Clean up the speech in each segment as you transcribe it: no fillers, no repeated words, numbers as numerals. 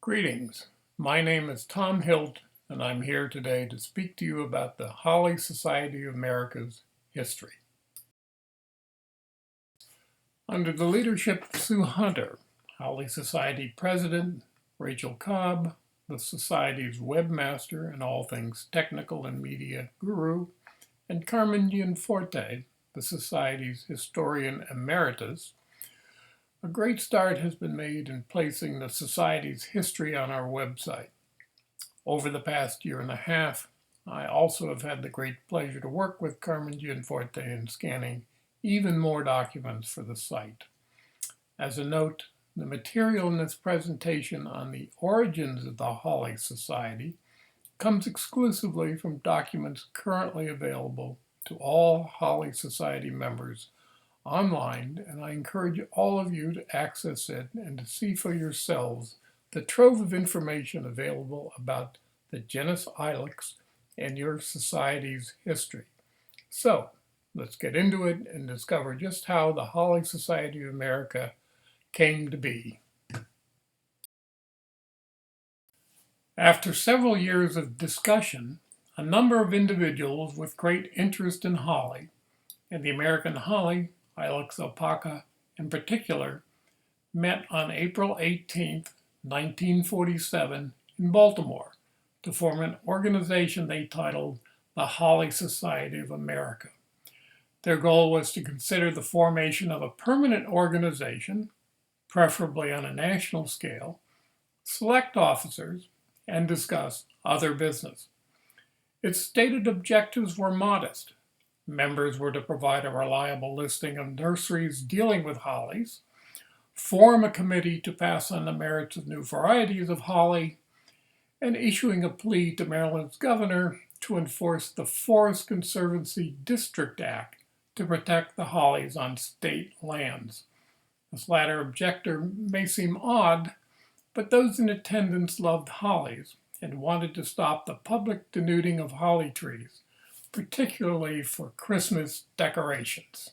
Greetings. My name is Tom Hilt, and I'm here today to speak to you about the Holly Society of America's history. Under the leadership of Sue Hunter, Holly Society President, Rachel Cobb, the Society's webmaster and all things technical and media guru, and Carmen Gianforte, the Society's historian emeritus, a great start has been made in placing the Society's history on our website. Over the past year and a half, I also have had the great pleasure to work with Carmen Gianforte in scanning even more documents for the site. As a note, the material in this presentation on the origins of the Holly Society comes exclusively from documents currently available to all Holly Society members online, and I encourage all of you to access it and to see for yourselves the trove of information available about the genus Ilex and your society's history. So, let's get into it and discover just how the Holly Society of America came to be. After several years of discussion, a number of individuals with great interest in holly, and the American holly, Ilex opaca in particular, met on April 18, 1947 in Baltimore to form an organization they titled the Holly Society of America. Their goal was to consider the formation of a permanent organization, preferably on a national scale, select officers, and discuss other business. Its stated objectives were modest. Members were to provide a reliable listing of nurseries dealing with hollies, form a committee to pass on the merits of new varieties of holly, and issuing a plea to Maryland's governor to enforce the Forest Conservancy District Act to protect the hollies on state lands. This latter objective may seem odd, but those in attendance loved hollies and wanted to stop the public denuding of holly trees, particularly for Christmas decorations.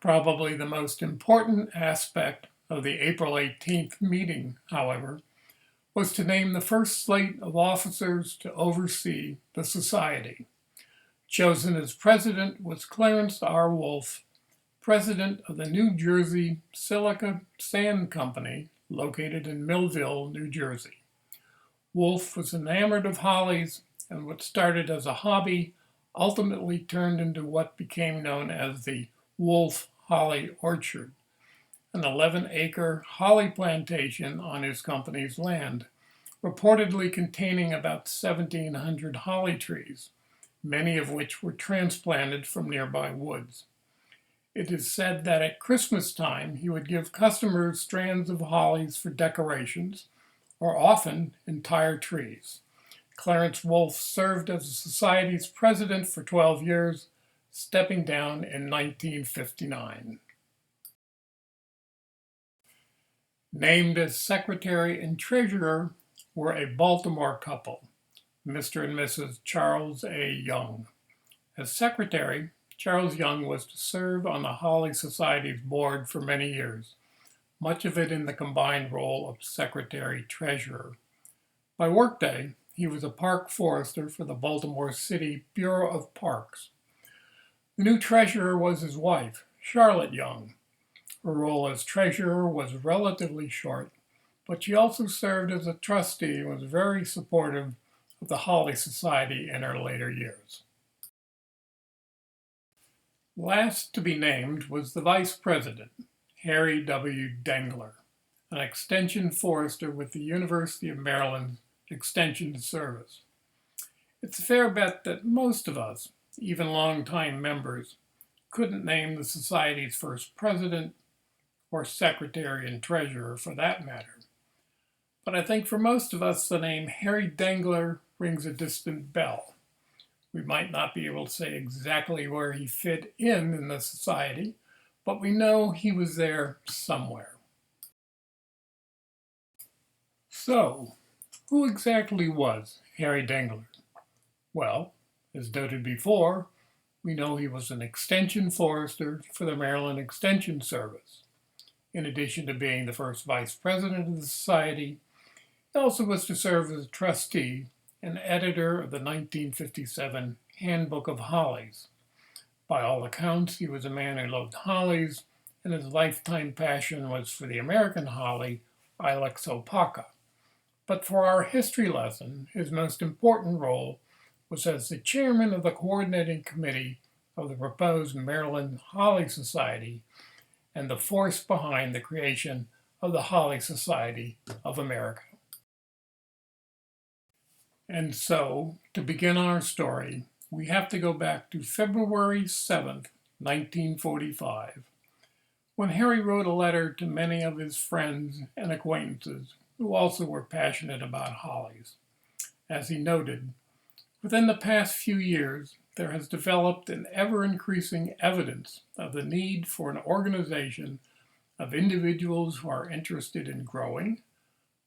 Probably the most important aspect of the April 18th meeting, however, was to name the first slate of officers to oversee the society. Chosen as president was Clarence R. Wolfe, president of the New Jersey Silica Sand Company, located in Millville, New Jersey. Wolfe was enamored of hollies, and what started as a hobby ultimately turned into what became known as the Wolfe Holly Orchard, an 11-acre holly plantation on his company's land, reportedly containing about 1,700 holly trees, many of which were transplanted from nearby woods. It is said that at Christmas time he would give customers strands of hollies for decorations, or often entire trees. Clarence Wolfe served as the Society's president for 12 years, stepping down in 1959. Named as secretary and treasurer were a Baltimore couple, Mr. and Mrs. Charles A. Young. As secretary, Charles Young was to serve on the Holly Society's board for many years, much of it in the combined role of secretary-treasurer. By workday, he was a park forester for the Baltimore City Bureau of Parks. The new treasurer was his wife, Charlotte Young. Her role as treasurer was relatively short, but she also served as a trustee and was very supportive of the Holly Society in her later years. Last to be named was the vice president, Harry W. Dengler, an extension forester with the University of Maryland Extension Service. It's a fair bet that most of us, even longtime members, couldn't name the Society's first president or secretary and treasurer for that matter. But I think for most of us, the name Harry Dengler rings a distant bell. We might not be able to say exactly where he fit in the society, but we know he was there somewhere. So, who exactly was Harry Dengler? Well, as noted before, we know he was an extension forester for the Maryland Extension Service. In addition to being the first vice president of the society, he also was to serve as a trustee and editor of the 1957 Handbook of Hollies. By all accounts, he was a man who loved hollies, and his lifetime passion was for the American holly, Ilex opaca. But for our history lesson, his most important role was as the chairman of the coordinating committee of the proposed Maryland Holly Society and the force behind the creation of the Holly Society of America. And so, to begin our story, we have to go back to February 7th, 1945, when Harry wrote a letter to many of his friends and acquaintances who also were passionate about hollies. As he noted, within the past few years, there has developed an ever-increasing evidence of the need for an organization of individuals who are interested in growing,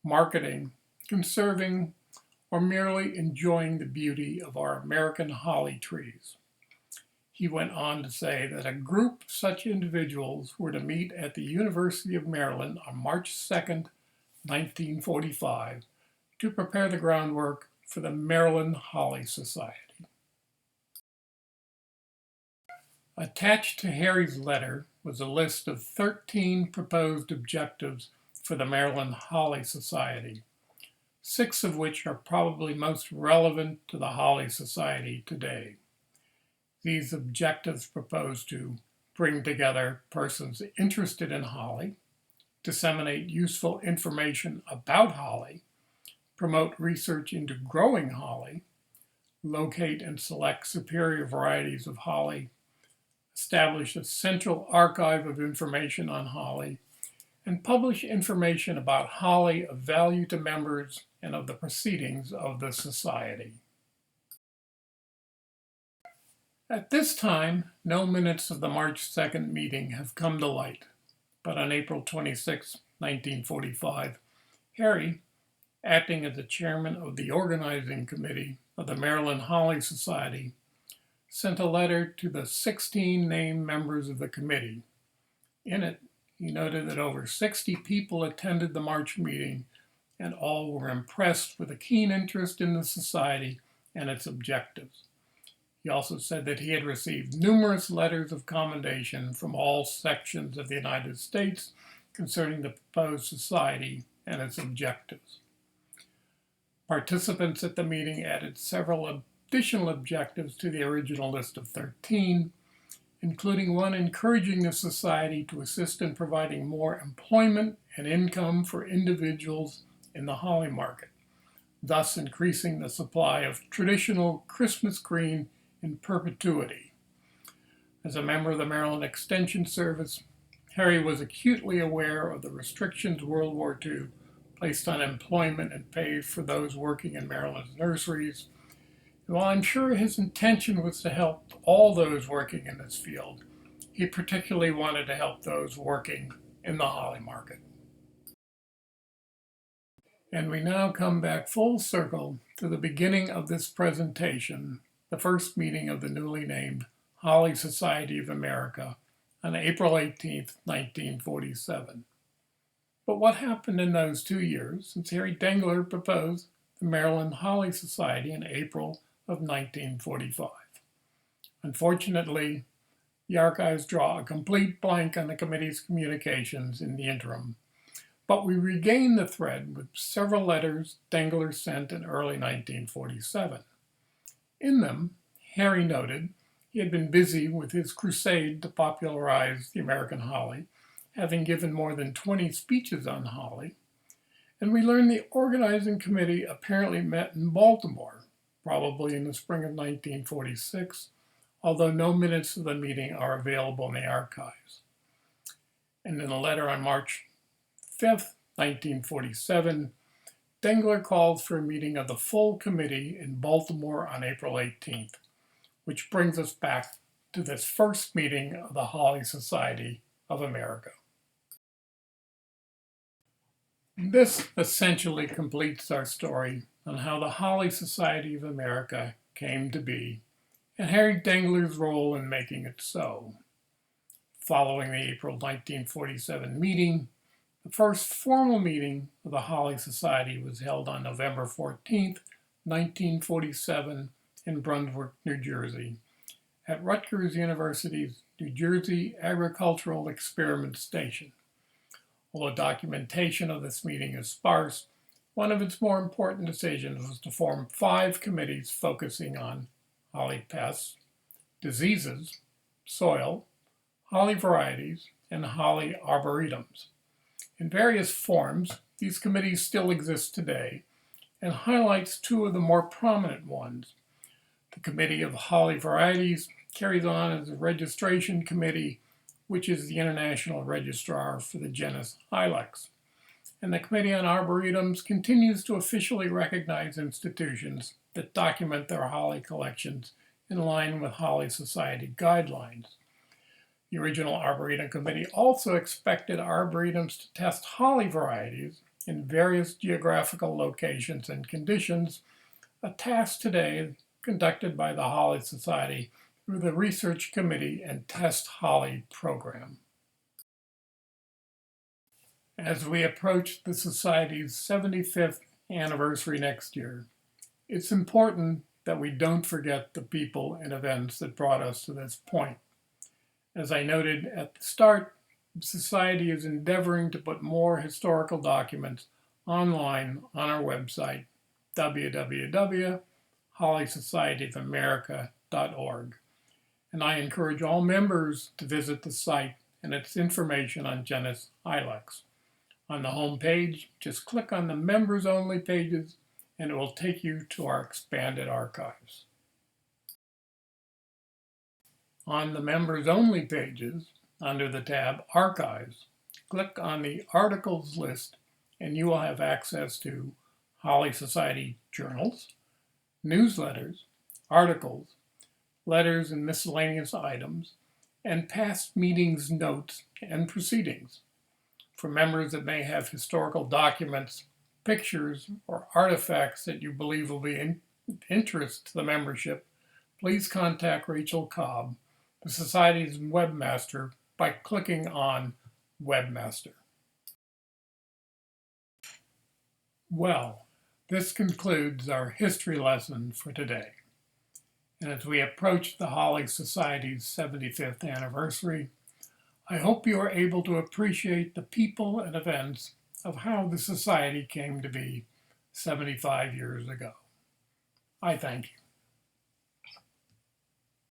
marketing, conserving, or merely enjoying the beauty of our American holly trees. He went on to say that a group of such individuals were to meet at the University of Maryland on March 2nd, 1945, to prepare the groundwork for the Maryland Holly Society. Attached to Harry's letter was a list of 13 proposed objectives for the Maryland Holly Society, 6 of which are probably most relevant to the Holly Society today. These objectives propose to bring together persons interested in holly, disseminate useful information about holly, promote research into growing holly, locate and select superior varieties of holly, establish a central archive of information on holly, and publish information about holly of value to members and of the proceedings of the Society. At this time, no minutes of the March 2nd meeting have come to light, but on April 26, 1945, Harry, acting as the chairman of the organizing committee of the Maryland Holly Society, sent a letter to the 16 named members of the committee. In it, he noted that over 60 people attended the March meeting, and all were impressed with a keen interest in the society and its objectives. He also said that he had received numerous letters of commendation from all sections of the United States concerning the proposed society and its objectives. Participants at the meeting added several additional objectives to the original list of 13, including one encouraging the society to assist in providing more employment and income for individuals in the holly market, thus increasing the supply of traditional Christmas green in perpetuity. As a member of the Maryland Extension Service, Harry was acutely aware of the restrictions World War II placed on employment and pay for those working in Maryland's nurseries. And while I'm sure his intention was to help all those working in this field, he particularly wanted to help those working in the holly market. And we now come back full circle to the beginning of this presentation, the first meeting of the newly named Holly Society of America on April 18, 1947. But what happened in those 2 years since Harry Dengler proposed the Maryland Holly Society in April of 1945? Unfortunately, the archives draw a complete blank on the committee's communications in the interim, but we regain the thread with several letters Dengler sent in early 1947. In them, Harry noted he had been busy with his crusade to popularize the American holly, having given more than 20 speeches on holly, and we learned the organizing committee apparently met in Baltimore, probably in the spring of 1946, although no minutes of the meeting are available in the archives. And in a letter on March 5th, 1947, Dengler called for a meeting of the full committee in Baltimore on April 18th, which brings us back to this first meeting of the Holly Society of America. This essentially completes our story on how the Holly Society of America came to be and Harry Dengler's role in making it so. Following the April 1947 meeting, the first formal meeting of the Holly Society was held on November 14, 1947, in Brunswick, New Jersey, at Rutgers University's New Jersey Agricultural Experiment Station. Although documentation of this meeting is sparse, one of its more important decisions was to form 5 committees focusing on holly pests, diseases, soil, holly varieties, and holly arboretums. In various forms, these committees still exist today, and highlights 2 of the more prominent ones. The Committee of Holly Varieties carries on as a registration committee, which is the international registrar for the genus Ilex. And the Committee on Arboretums continues to officially recognize institutions that document their holly collections in line with Holly Society guidelines. The original Arboretum Committee also expected arboretums to test holly varieties in various geographical locations and conditions, a task today conducted by the Holly Society through the Research Committee and Test Holly program. As we approach the Society's 75th anniversary next year, it's important that we don't forget the people and events that brought us to this point. As I noted at the start, the Society is endeavoring to put more historical documents online on our website, www.hollysocietyofamerica.org. And I encourage all members to visit the site and its information on genus Ilex. On the home page, just click on the members only pages and it will take you to our expanded archives. On the members only pages, under the tab Archives, click on the articles list and you will have access to Holly Society journals, newsletters, articles, letters and miscellaneous items, and past meetings notes and proceedings. For members that may have historical documents, pictures, or artifacts that you believe will be of interest to the membership, please contact Rachel Cobb, the Society's webmaster, by clicking on Webmaster. Well, this concludes our history lesson for today. And as we approach the Holly Society's 75th anniversary, I hope you are able to appreciate the people and events of how the Society came to be 75 years ago. I thank you.